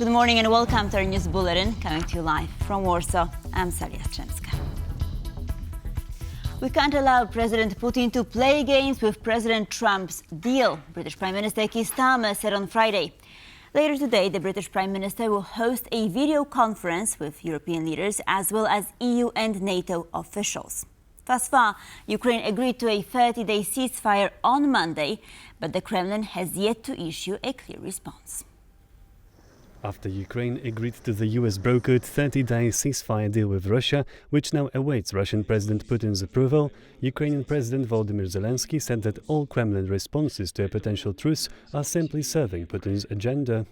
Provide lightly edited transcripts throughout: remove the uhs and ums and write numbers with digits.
Good morning and welcome to our news bulletin, coming to you live from Warsaw. I'm Salia Strzemska. We can't allow President Putin to play games with President Trump's deal, British Prime Minister Keir Starmer said on Friday. Later today, the British Prime Minister will host a video conference with European leaders as well as EU and NATO officials. Thus far, Ukraine agreed to a 30-day ceasefire on Monday, but the Kremlin has yet to issue a clear response. After Ukraine agreed to the US-brokered 30-day ceasefire deal with Russia, which now awaits Russian President Putin's approval, Ukrainian President Volodymyr Zelenskyy said that all Kremlin responses to a potential truce are simply serving Putin's agenda.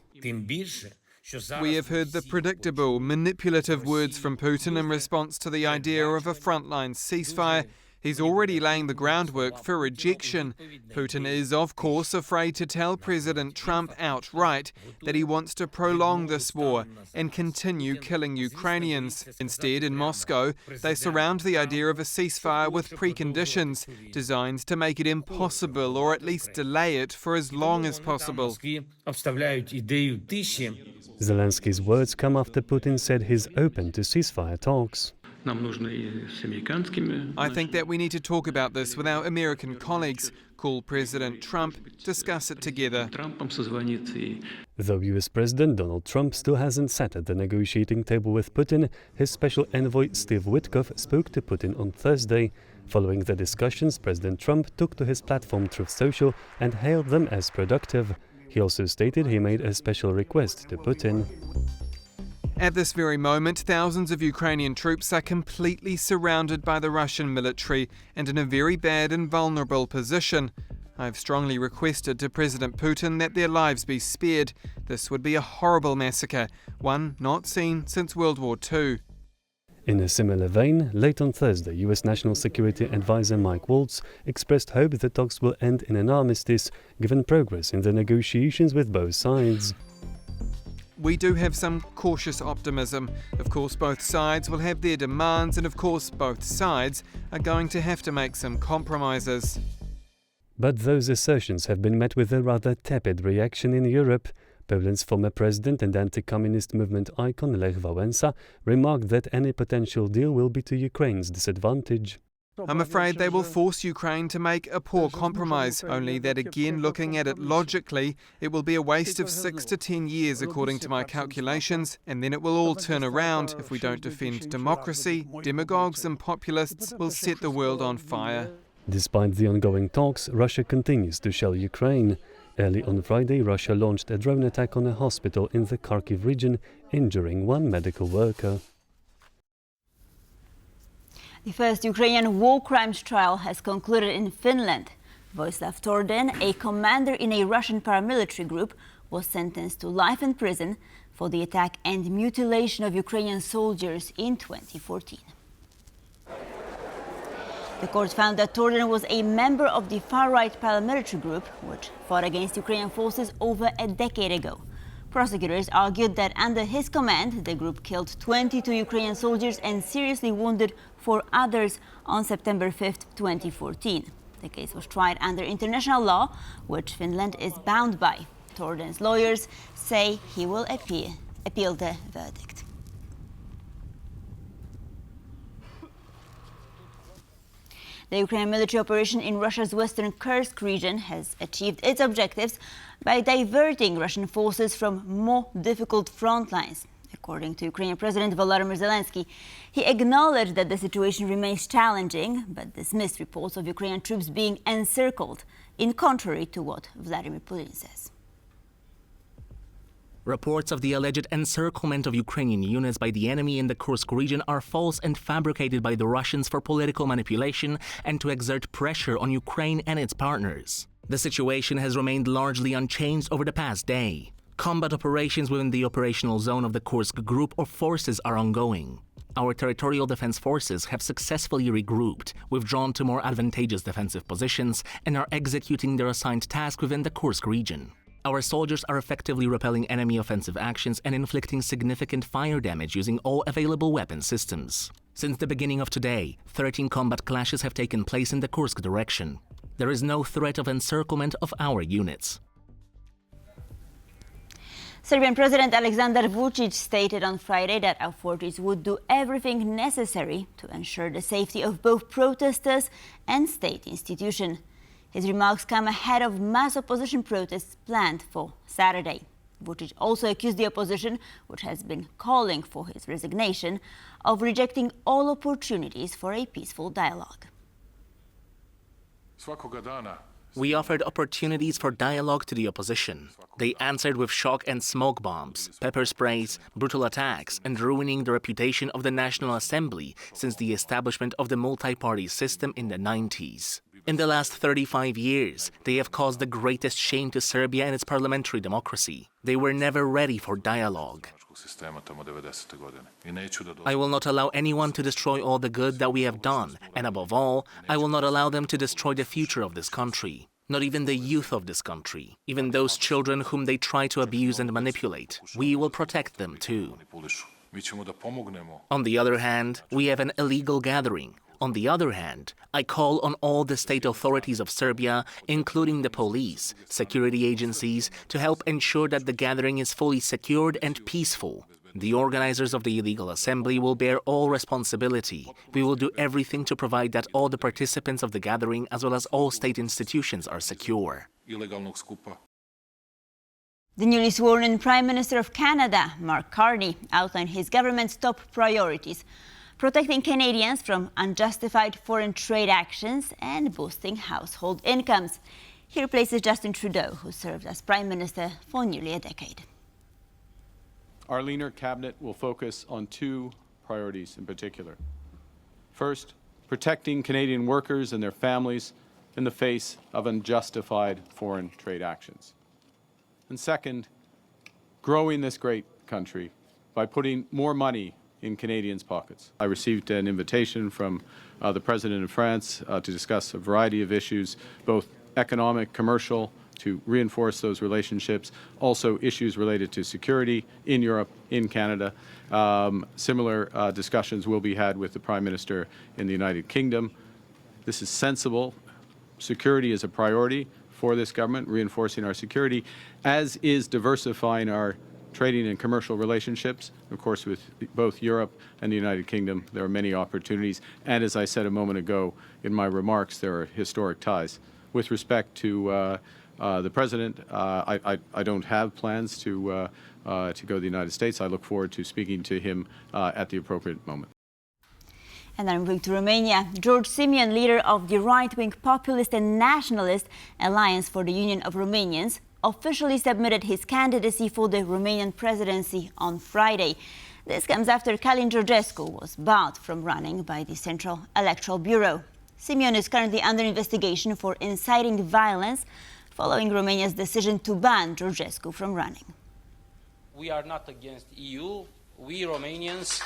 We have heard the predictable, manipulative words from Putin in response to the idea of a frontline ceasefire. He's already laying the groundwork for rejection. Putin is, of course, afraid to tell President Trump outright that he wants to prolong this war and continue killing Ukrainians. Instead, in Moscow, they surround the idea of a ceasefire with preconditions designed to make it impossible or at least delay it for as long as possible. Zelensky's words come after Putin said he's open to ceasefire talks. I think that we need to talk about this with our American colleagues, call President Trump, discuss it together. Though US President Donald Trump still hasn't sat at the negotiating table with Putin, his special envoy Steve Witkoff spoke to Putin on Thursday. Following the discussions, President Trump took to his platform Truth Social and hailed them as productive. He also stated he made a special request to Putin. At this very moment, thousands of Ukrainian troops are completely surrounded by the Russian military and in a very bad and vulnerable position. I've strongly requested to President Putin that their lives be spared. This would be a horrible massacre, one not seen since World War II. In a similar vein, late on Thursday, US National Security Advisor Mike Waltz expressed hope the talks will end in an armistice, given progress in the negotiations with both sides. We do have some cautious optimism. Of course, both sides will have their demands, and of course, both sides are going to have to make some compromises. But those assertions have been met with a rather tepid reaction in Europe. Poland's former president and anti-communist movement icon Lech Wałęsa remarked that any potential deal will be to Ukraine's disadvantage. I'm afraid they will force Ukraine to make a poor compromise, only that again, looking at it logically, it will be a waste of 6 to 10 years according to my calculations, and then it will all turn around. If we don't defend democracy, demagogues and populists will set the world on fire. Despite the ongoing talks, Russia continues to shell Ukraine. Early on Friday, Russia launched a drone attack on a hospital in the Kharkiv region, injuring one medical worker. The first Ukrainian war crimes trial has concluded in Finland. Vojislav Torden, a commander in a Russian paramilitary group, was sentenced to life in prison for the attack and mutilation of Ukrainian soldiers in 2014. The court found that Torden was a member of the far-right paramilitary group, which fought against Ukrainian forces over a decade ago. Prosecutors argued that under his command, the group killed 22 Ukrainian soldiers and seriously wounded 4 others on September 5, 2014. The case was tried under international law, which Finland is bound by. Torden's lawyers say he will appeal the verdict. The Ukrainian military operation in Russia's western Kursk region has achieved its objectives by diverting Russian forces from more difficult front lines. According to Ukrainian President Volodymyr Zelenskyy, he acknowledged that the situation remains challenging, but dismissed reports of Ukrainian troops being encircled, in contrary to what Vladimir Putin says. Reports of the alleged encirclement of Ukrainian units by the enemy in the Kursk region are false and fabricated by the Russians for political manipulation and to exert pressure on Ukraine and its partners. The situation has remained largely unchanged over the past day. Combat operations within the operational zone of the Kursk group of forces are ongoing. Our territorial defense forces have successfully regrouped, withdrawn to more advantageous defensive positions, and are executing their assigned task within the Kursk region. Our soldiers are effectively repelling enemy offensive actions and inflicting significant fire damage using all available weapon systems. Since the beginning of today, 13 combat clashes have taken place in the Kursk direction. There is no threat of encirclement of our units. Serbian President Aleksandar Vučić stated on Friday that authorities would do everything necessary to ensure the safety of both protesters and state institutions. His remarks come ahead of mass opposition protests planned for Saturday. Vučić also accused the opposition, which has been calling for his resignation, of rejecting all opportunities for a peaceful dialogue. We offered opportunities for dialogue to the opposition. They answered with shock and smoke bombs, pepper sprays, brutal attacks, and ruining the reputation of the National Assembly since the establishment of the multi-party system in the 90s. In the last 35 years, they have caused the greatest shame to Serbia and its parliamentary democracy. They were never ready for dialogue. I will not allow anyone to destroy all the good that we have done, and above all, I will not allow them to destroy the future of this country. Not even the youth of this country, even those children whom they try to abuse and manipulate. We will protect them too. On the other hand, we have an illegal gathering. On the other hand, I call on all the state authorities of Serbia, including the police, security agencies, to help ensure that the gathering is fully secured and peaceful. The organizers of the illegal assembly will bear all responsibility. We will do everything to provide that all the participants of the gathering, as well as all state institutions, are secure. The newly sworn-in Prime Minister of Canada, Mark Carney, outlined his government's top priorities: protecting Canadians from unjustified foreign trade actions and boosting household incomes. He replaces Justin Trudeau, who served as Prime Minister for nearly a decade. Our leaner cabinet will focus on two priorities in particular. First, protecting Canadian workers and their families in the face of unjustified foreign trade actions. And second, growing this great country by putting more money in Canadians' pockets. I received an invitation from the President of France to discuss a variety of issues, both economic, commercial, to reinforce those relationships, also issues related to security in Europe, in Canada. Similar discussions will be had with the Prime Minister in the United Kingdom. This is sensible. Security is a priority for this government, reinforcing our security, as is diversifying our trading and commercial relationships. Of course, with both Europe and the United Kingdom, there are many opportunities. And as I said a moment ago in my remarks, there are historic ties. With respect to the President, I don't have plans to go to the United States. I look forward to speaking to him at the appropriate moment. And then moving to Romania, George Simion, leader of the right-wing populist and nationalist Alliance for the Union of Romanians, officially submitted his candidacy for the Romanian presidency on Friday. This comes after Călin Georgescu was barred from running by the Central Electoral Bureau. Simion is currently under investigation for inciting violence following Romania's decision to ban Georgescu from running. We are not against EU. We Romanians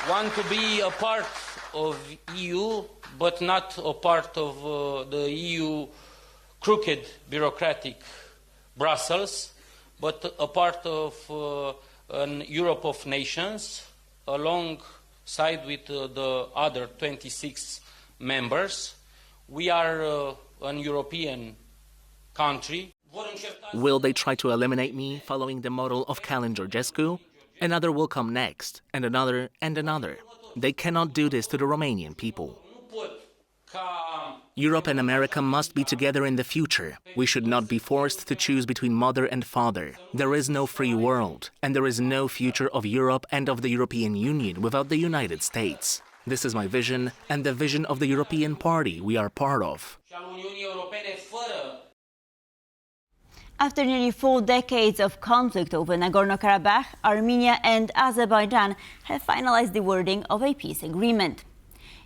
want to be a part of EU, but not a part of the EU crooked bureaucratic Brussels, but a part of an Europe of nations alongside with the other 26 members. We are an European country. Will they try to eliminate me following the model of Călin Georgescu? Another will come next, and another, and another. They cannot do this to the Romanian people. Europe and America must be together in the future. We should not be forced to choose between mother and father. There is no free world, and there is no future of Europe and of the European Union without the United States. This is my vision, and the vision of the European Party we are part of. After nearly 4 decades of conflict over Nagorno-Karabakh, Armenia and Azerbaijan have finalized the wording of a peace agreement.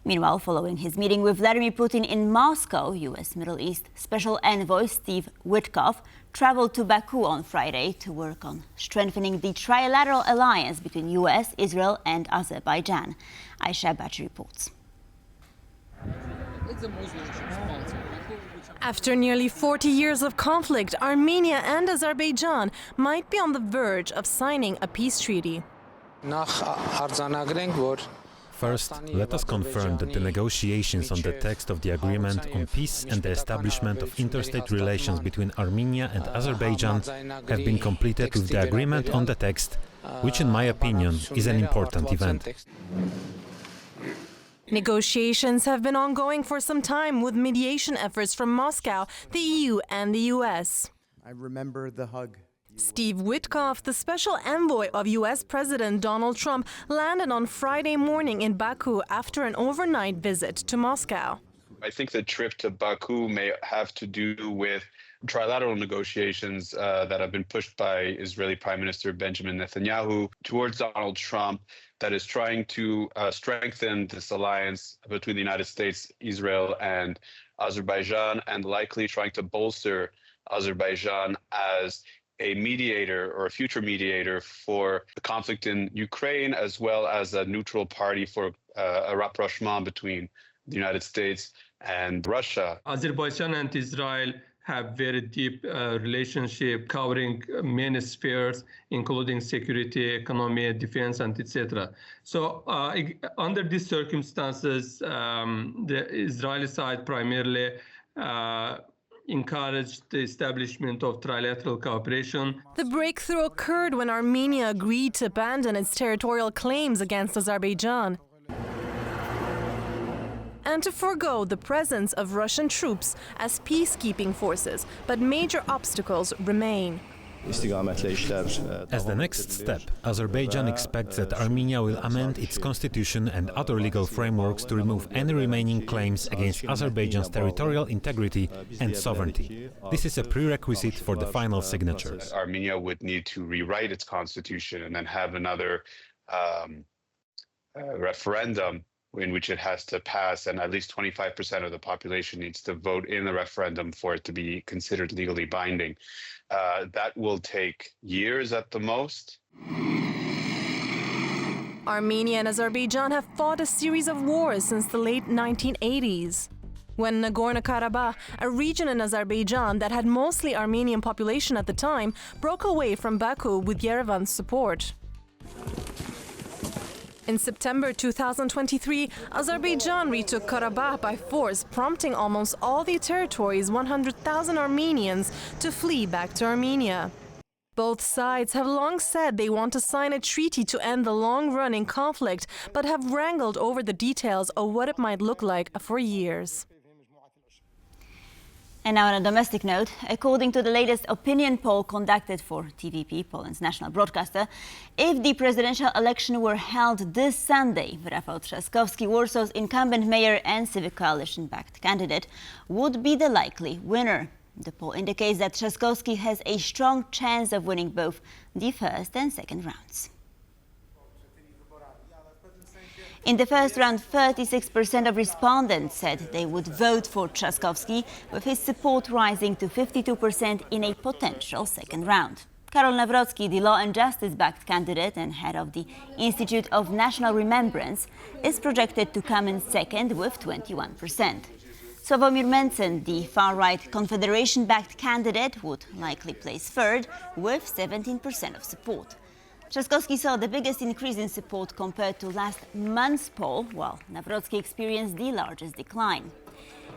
Meanwhile, following his meeting with Vladimir Putin in Moscow, U.S. Middle East Special Envoy Steve Witkoff traveled to Baku on Friday to work on strengthening the trilateral alliance between U.S., Israel and Azerbaijan. Aisha Bachi reports. After nearly 40 years of conflict, Armenia and Azerbaijan might be on the verge of signing a peace treaty. First, let us confirm that the negotiations on the text of the agreement on peace and the establishment of interstate relations between Armenia and Azerbaijan have been completed with the agreement on the text, which in my opinion is an important event. Negotiations have been ongoing for some time with mediation efforts from Moscow, the EU and the US. I remember the hug. Steve Witkoff, the special envoy of US President Donald Trump, landed on Friday morning in Baku after an overnight visit to Moscow. I think the trip to Baku may have to do with trilateral negotiations that have been pushed by Israeli Prime Minister Benjamin Netanyahu towards Donald Trump that is trying to strengthen this alliance between the United States, Israel, and Azerbaijan, and likely trying to bolster Azerbaijan as a mediator or a future mediator for the conflict in Ukraine, as well as a neutral party for a rapprochement between the United States and Russia. Azerbaijan and Israel have very deep relationship covering many spheres, including security, economy, defense, and etc. So under these circumstances, the Israeli side primarily encouraged the establishment of trilateral cooperation. The breakthrough occurred when Armenia agreed to abandon its territorial claims against Azerbaijan and to forego the presence of Russian troops as peacekeeping forces, but major obstacles remain. As the next step, Azerbaijan expects that Armenia will amend its constitution and other legal frameworks to remove any remaining claims against Azerbaijan's territorial integrity and sovereignty. This is a prerequisite for the final signature. Armenia would need to rewrite its constitution and then have another referendum in which it has to pass, and at least 25% of the population needs to vote in the referendum for it to be considered legally binding. That will take years at the most. Armenia and Azerbaijan have fought a series of wars since the late 1980s. When Nagorno-Karabakh, a region in Azerbaijan that had mostly Armenian population at the time, broke away from Baku with Yerevan's support. In September 2023, Azerbaijan retook Karabakh by force, prompting almost all the territory's 100,000 Armenians to flee back to Armenia. Both sides have long said they want to sign a treaty to end the long-running conflict, but have wrangled over the details of what it might look like for years. And now on a domestic note, according to the latest opinion poll conducted for TVP, Poland's national broadcaster, if the presidential election were held this Sunday, Rafał Trzaskowski, Warsaw's incumbent mayor and civic coalition-backed candidate, would be the likely winner. The poll indicates that Trzaskowski has a strong chance of winning both the first and second rounds. In the first round, 36% of respondents said they would vote for Trzaskowski, with his support rising to 52% in a potential second round. Karol Nawrocki, the Law and Justice-backed candidate and head of the Institute of National Remembrance, is projected to come in second with 21%. Sławomir Mencen, the far-right Confederation-backed candidate, would likely place third with 17% of support. Trzaskowski saw the biggest increase in support compared to last month's poll, while Nawrocki experienced the largest decline.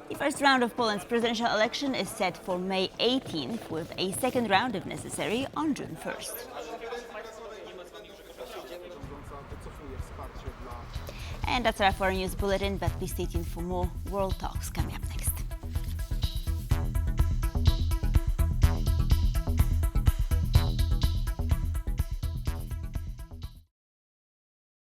The first round of Poland's presidential election is set for May 18th, with a second round, if necessary, on June 1st. And that's our foreign news bulletin, but please stay tuned for more World Talks coming up.